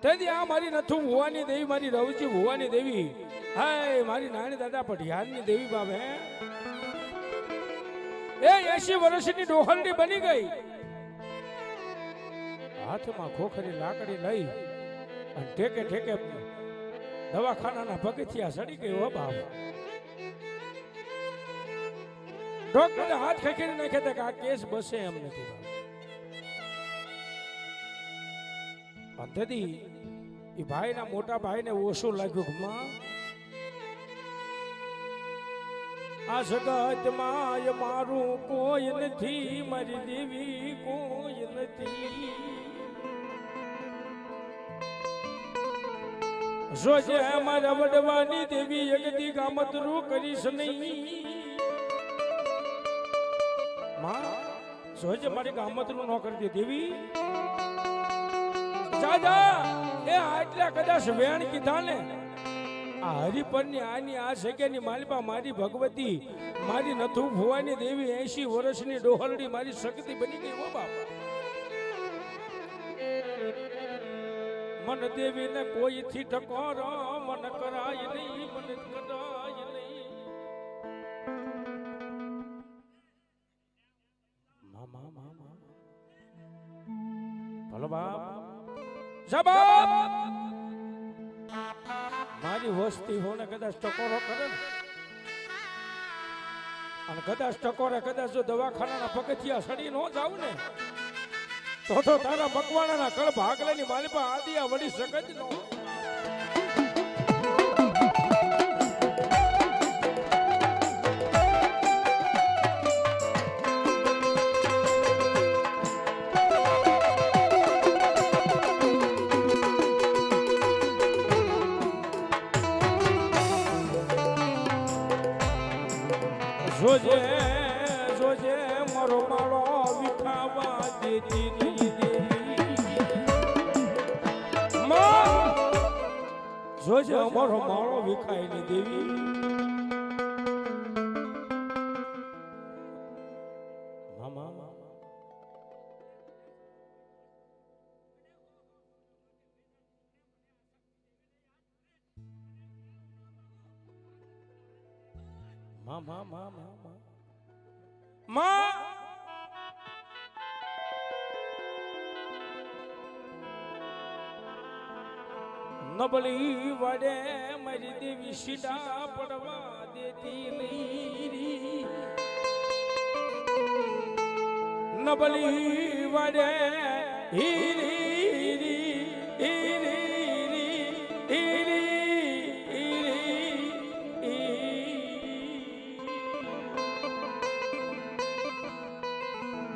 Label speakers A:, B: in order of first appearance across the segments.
A: તેથી આ મારી નથુ ભુવાની દેવી, મારી રવજી ભુવાની દેવી, હાય મારી નાની દાદા પઢિયારની દેવી બાપ હે એ 80 વર્ષની ડોહલડી બની ગઈ. હાથમાં ખોખરી લાકડી લઈ અને ઠેકે ઠેકે દવાખાનાના પગથિયા સડી ગઈ. હો બાપ, ડોક્ટરે હાથ ખેંચીને નાખ્યા કે આ કેસ બસે એમ નથી. અંધેદી એ ભાઈના મોટા ભાઈને ઓછું લાગ્યું. માં આ જગતમાં મારું કોઈ નથી, મારી દેવી કોઈ નથી. જોજે મારા વડવાની દેવી એકદી ગામતરું કરીશ નહીં. માં જોજે મારી ગામતરું ન કરતી દેવી. દાદા એ આટલા કદાચ વેણ કીધા ને આ હરિપરની આની આ જગ્યાની માલિપા મારી ભગવતી, મારી નથુ ભુવાની દેવી 80 વર્ષની ડોહલડી મારી શક્તિ બની ગઈ. હો બાપા, મન દેવી ને કોઈ થી ટકોર મન કરાય નહીં, મન કરાય નહીં. મામા મામા ભલો બાપ જવાબ મારી વસ્તી હોને કદાચ ટકોરો કરે ને અને કદાચ ટકોરે કદાચ જો દવાખાનાના પગથિયા સડી નો જાવ ને તો તારા મકવાણાના કળ ભાગલાની માલિપા આદિયા વળી શકે જ નો. જોજે જોજે મારો માળો વિખાવા દેતી નહીં દેવી. જોજે અમારો માળો વિખાય ની દેવી. મામા મામા મામા માં નબળી વડે મારી દેવી સીધા પડવા દેતી નહીં. નબળી વડે હીરી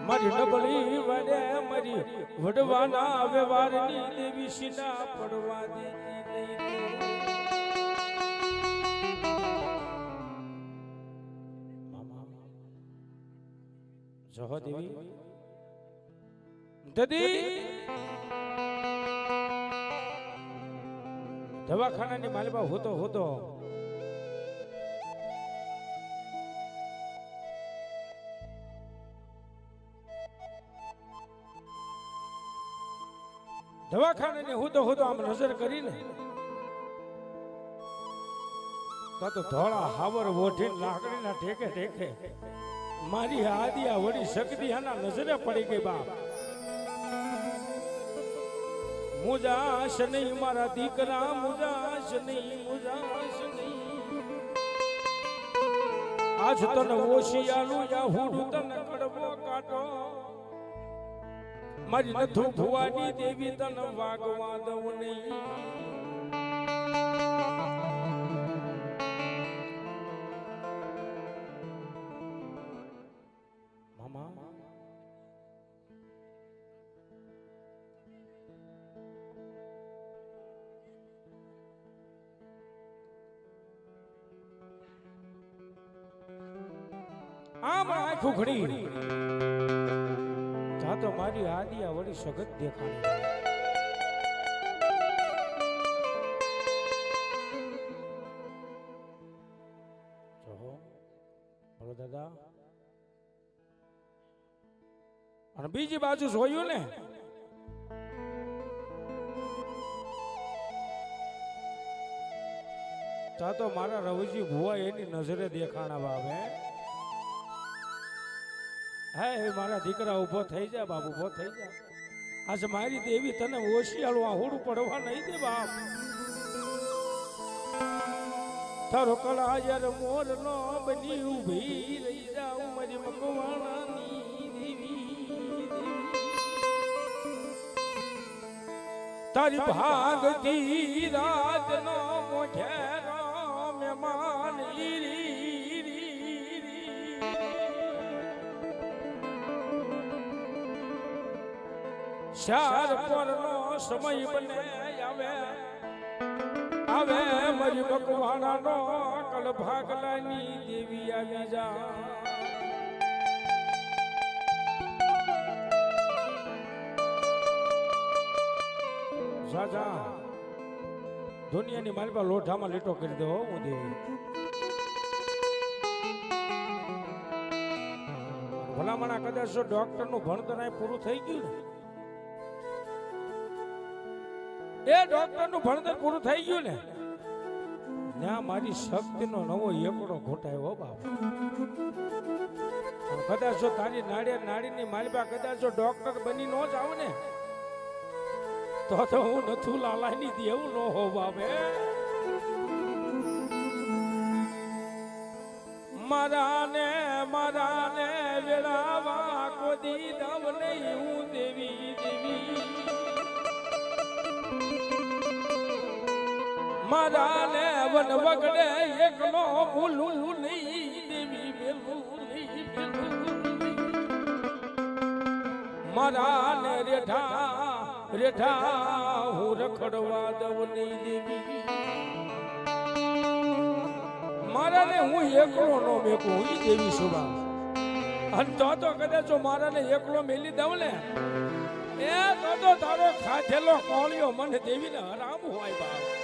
A: મારી નબળી વડે મારી વડવાના વ્યવહારની દેવી સીધા પડવા દેતી નહીં. મામા જહો દેવી દદી દવાખાનાની માલિપા હોતો દવાખાને હું તો આમ નજર કરીને તો ધોળા હાવર વોઢીને લાકડીના ઠેકે ઠેકે મારી આદિયા વળી શક્તિ આના નજરે પડી ગઈ. બાપ મુજાશ નહીં મારા દીકરા, મુજાશ નહીં. આજ તને ઓશિયાલું યા હુડું તને કડવો કાઢો. મારી નથુ ભુવાની દેવી તને વાગવા દઉં નહીં. મામા આમ આખું ઘડી તો મારી આદિયા વળી સગત દેખાણી. બોલો દાદા. અને બીજી બાજુ જોયું ને તા તો મારા રવજી ભુવા એની નજરે દેખાણા બાપ હે મારા દીકરા ઊભો થઈ જા બાપ ઊભો થઈ જા આજ મારી દેવી તને ઓશિયાળું આહુડું પડવા નહીં દે બાપ તારો કળા યાર મોર નો બની ઊભી રહી જાઉં મારી મકવાણાની દેવી તારી ભાગતી રાત નો મોઢેરો મહેમાન શાર પર નો સમય બને આવે મારી મકવાણા નો કલ ભાગલાની દેવી આવી જા સાજા દુનિયાની મારી પાસે લોઢામાં લીટો કરી દો હું દેવી ભલામણા કદાચ ડોક્ટર નું ભણતર પૂરું થઈ ગયું ને એ ડોક્ટર નું ભણતર પૂરું થઈ ગયું ને ત્યાં મારી શક્તિનો નવો એકડો ઘોટાયો બાપ કદાચ જો તારી નાડીની માલિબા કદાચ જો ડોક્ટર બની ન જાવ ને તો હું નથુ લાલાની દેવું ન હો બાપે મારાને વેળાવા કોદી દવ નહીં હું દેવી મારાને વન વગડે એકલો ભૂલું નહીં દેવી બેલું નહીં મારાને રેઠા હું રખડવા દવ નહીં દેવી મારાને હું એકલો નો મેકું હું દેવી શુભા અને તો કદાચ મારાને એકલો મેલી દઉં ને એ તો તારો ખાધેલો કોળિયો મને દેવીને હરામ હોય બાપ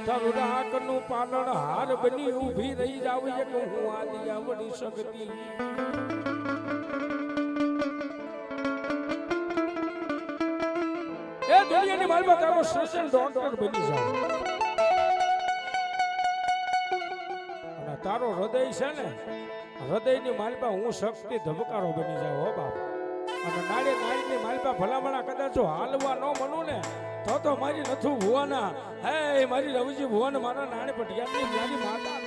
A: તારું રાકનું પાલણ હાર બની ઊભી રહી જાવ એક હું આદિ આવડી શકતી એ દુનિયાની માલમાં તારો સર્જન ડોક્ટર બની જાવ અને તારો હૃદય છે ને હૃદયની માલમાં હું શક્તિ ધબકારો બની જાવ હો બાપ અને નાડીની માલમાં ભલામણા કદાચ હાલવા ન મનું ને તો મારી નથુ ભુવાના હે મારી રવજી ભુવાને મારા નાણે પટિયાની મારી માતા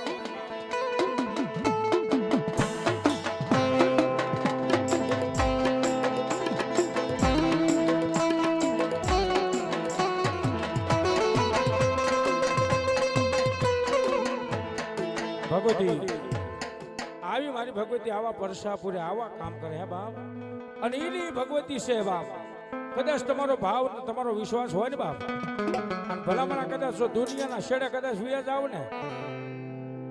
A: ભગવતી આવી મારી ભગવતી આવા પરસાપુરે આવા કામ કરે હે બાપ અને એની ભગવતી છે બાપ કદાચ તમારો ભાવ તમારો વિશ્વાસ હોય ને બાપ અને ભલામણા કદાચ જો દુનિયાના છેડે કદાચ વ્યા જાવ ને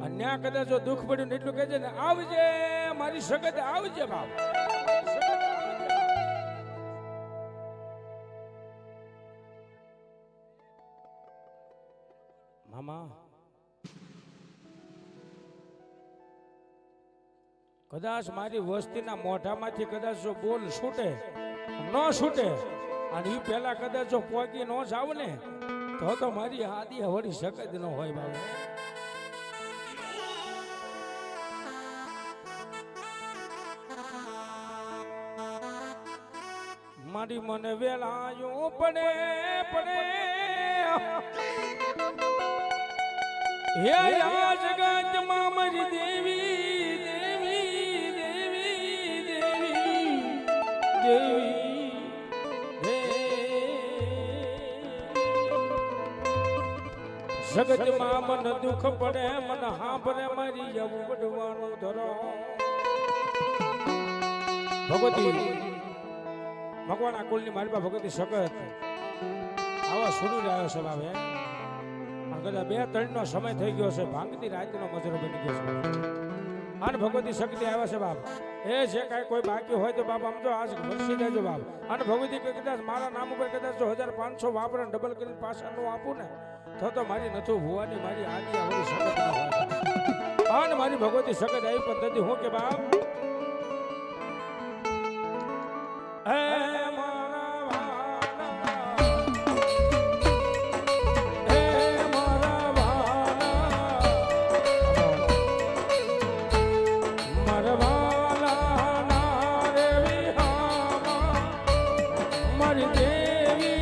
A: અને ત્યાં કદાચ જો દુઃખ પડ્યું ને એટલું કહેજે ને આવજે મારી સગત આવજે બાપ મામા કદાચ મારી વસ્તીના મોઢામાંથી કદાચ જો બોલ છૂટે ન છૂટે અને એ પેલા કદાચ જો પોગી ન જાવ ને તો મારી આદિ વળી શકત ન હોય બાબા મારી મને વેલાયો પડે હે આ જગતમાં મારી દેવી જગતમાં મન દુઃખ પડે મન હાંભરે મારી જવું પડવાનું ધરો ભગવતી ભગવાન આ કુલની મારી પાસે ભગવતી સગત આવા સુની રહ્યો છે બાબે કદાચ 2-3 નો સમય થઈ ગયો છે ભાંગતી રાતનો મજરો બની ગયો છે અને ભગવતી શક્તિ આવ્યા છે બાપ એ જે કાંઈ કોઈ બાકી હોય તો બાપ આમ તો આજ વરસી દેજો બાપ અને ભગવતી કદાચ મારા નામ ઉપર કદાચ 1500 વાપરે ડબલ કરીને પાછાનું આપું ને તો મારી નથુ ભુવાની મારી આદિ આવડી સગત ન હોય અને મારી ભગવતી સગત આવી પદ્ધતિ હું કે બાપ હે મારા વાલા, હે મારા વાલા, મારા વાલા ના રે વિહામા મારી દેવી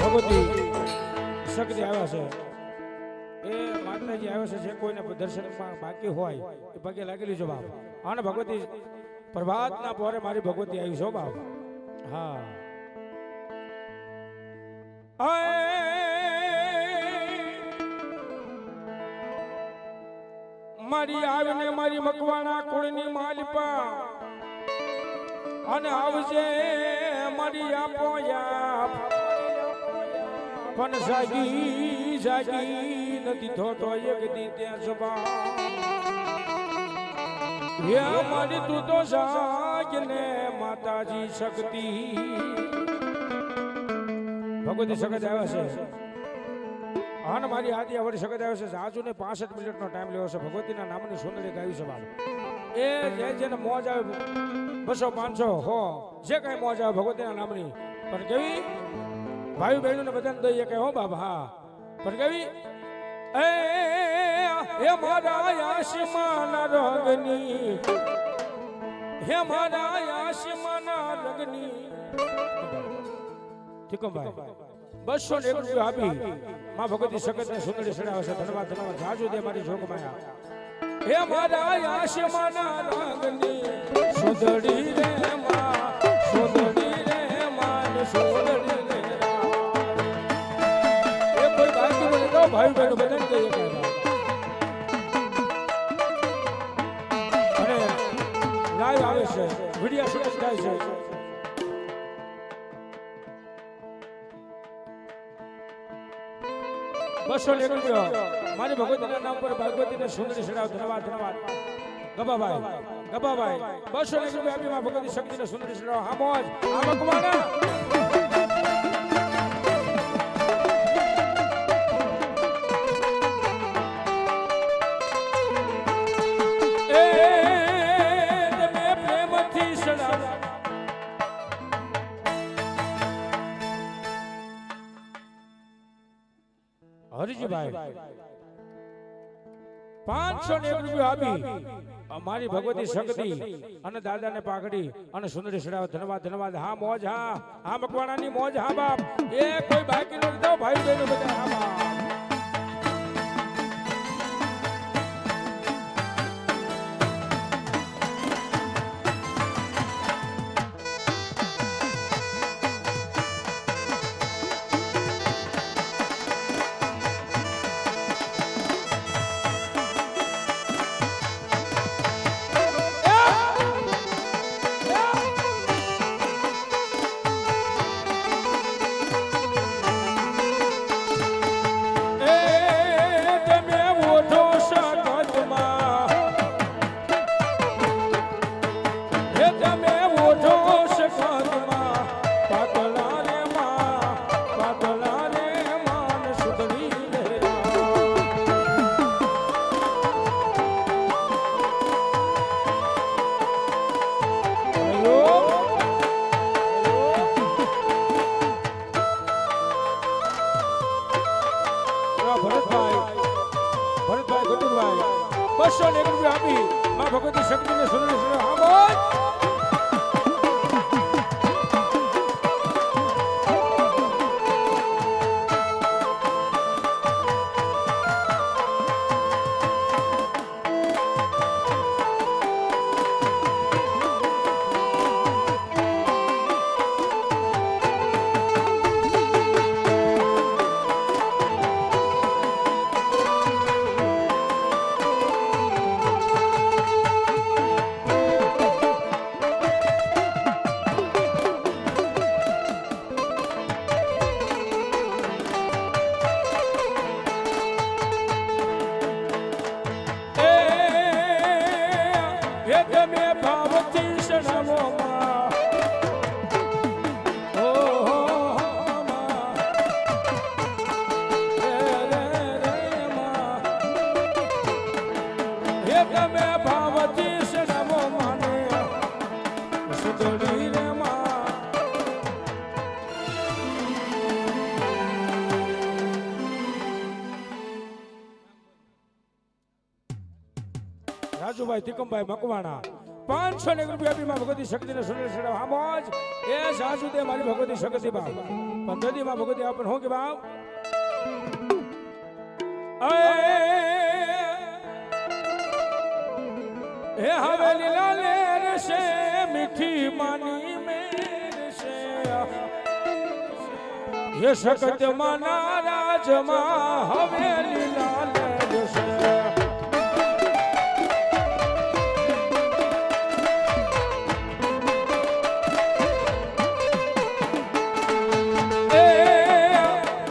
A: ભગવતી શક્તિ આવ્યા છે એ માતાજી આવ્યા છે જે કોઈને દર્શનમાં બાકી હોય એ પગે લાગેલી છો બાપ. અને ભગવતી પ્રભાતના પોરે મારી ભગવતી આવી છો બાપ. હા મારી આવીને મારી મકવાણા કુળની માલિપા અને આવજે મારી આપો યાપ પણ જાગી જાગી નથી થોતો એક દી ત્યાં સભા હે મારી તું તો જાગને માતાજી શક્તિ. ભગવતી શક્તિ આવ્યા છે અને મારી આદિ આવડી શક્તિ આવ્યા છે. આજુ ને 65 મિનિટનો ટાઈમ લેવો છે. ભગવતીના નામની સુંદરી ગાવી છે બાપ. એ જેને મોજ આવે 200 500 હો જે કઈ મોજ આવે ભગવતીના નામની પણ કેવી ભાઈ બહેનોને બધાને દઈએ કે હો બાબા. હા પણ કેવી એ મારા આશમાના રંગની, હે મારા આશમાના રંગની ઠીકમભાઈ 201 રૂપિયા આપી માં ભગવતી સગતને સુંદરી સડાવે છે. ધન્યવાદ ધન્યવાદ જાજુ દે મારી જોગમાયા. હે મારા આશમાના રંગની સુંદરી રે માં, સુંદરી રે માં, સુંદરી રે એ કોઈ બાકી મને તો ભાઈ બહેનો બધાને કહીએ કે અને લાઈવ આવે છે વિડિયો શૂટ થાય છે. મારી ભગવતીના નામ પર ભગવતીને સુંદરી સડાવ. ધન્યવાદ ધન્યવાદ ગબાભાઈ ગબાભાઈ 201 રૂપિયા આપી માં ભગવતી શક્તિને સુંદરી સડાવ. હા મોજ આ મકવાના હરિજીભાઈ 501 રૂપિયા આપી અમારી ભગવતી શક્તિ અને દાદાને પાઘડી અને સુંદરી સડાવ. ધન્યવાદ ધન્યવાદ. હા મોજ હા હા મકવાણાની મોજ. હા બાપ એ કોઈ બાકી ન તો ભાઈ બહેનો બધા. હા બાપ બસો ને 1 રૂપિયા આપી માં ભગવતી શક્તિને સુંદર સુંદર હા બોલ રાજુભાઈ તિકમભાઈ મકવાણા 501 રૂપિયા આપી માં ભગવતી શક્તિને સુંદર સુંદર હા મોજ એ સાસુ તે મારી ભગવતી શક્તિ બાપ પંદરદી માં ભગવતી આપણ હું કે બાપ એ હવે લીલા લેર છે મીઠી માની મેર છે ये सकत मना राजमा हवेली लाल जैसे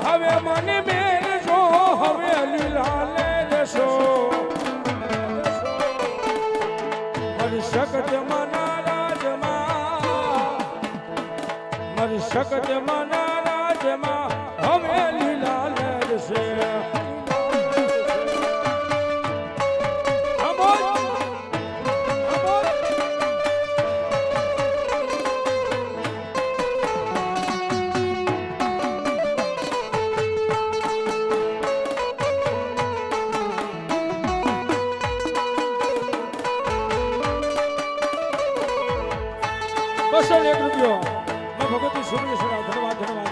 A: हवे मन में जो हवेली लाल जैसो मर सकत मना राजमा मर सकत मना हमें लीला लहर से ₹201 मैं भगवती सुन धन्यवाद धन्यवाद